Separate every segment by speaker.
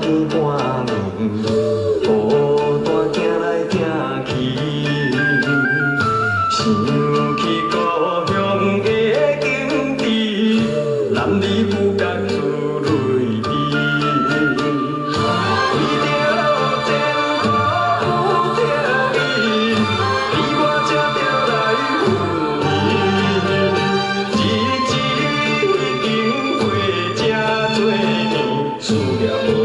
Speaker 1: 天半暝，孤单行来行去，想起故乡的景致，男儿不觉珠泪滴。为着前途有着伊，你我才着来分离。日子已经过这多年，思念袂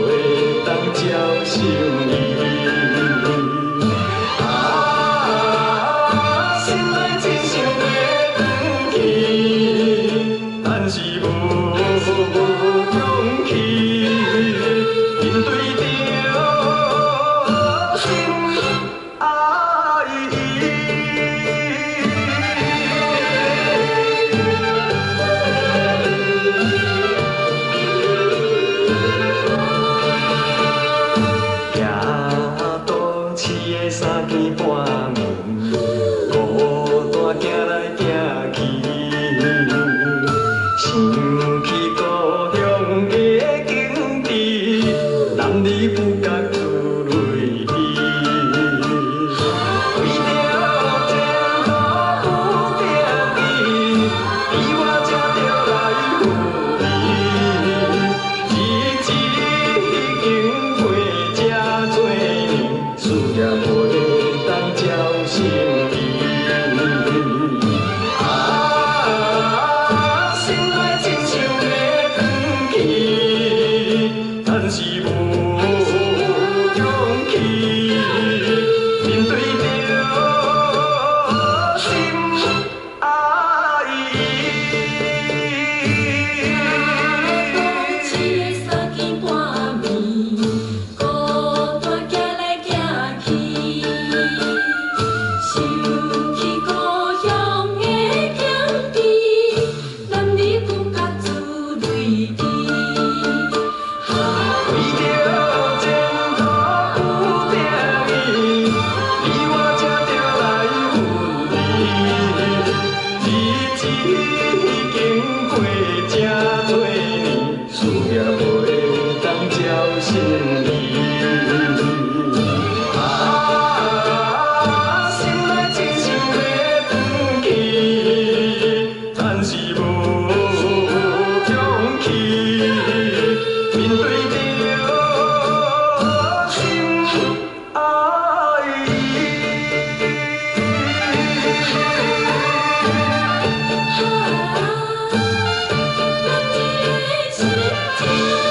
Speaker 1: 当照心意。心内真想要转去，但是无勇气面对着心爱行都市的三更半暝，孤单行来行去，想起故乡的景致，男儿不觉珠泪滴。为着前途有着伊，你我才着来分离。日子已经过这多年，思念袂当照心意。心内真想要转去，但是无勇气面对着心爱
Speaker 2: 市的三更半暝，孤单行来行去，想起故乡的景致，男儿不觉珠泪滴。
Speaker 1: 为着前途有着伊，你我才着来分离。日子已经过这多年，思念袂当照心意。心内真想要转去，但是无勇气面对着心爱。
Speaker 2: 咱一个心情。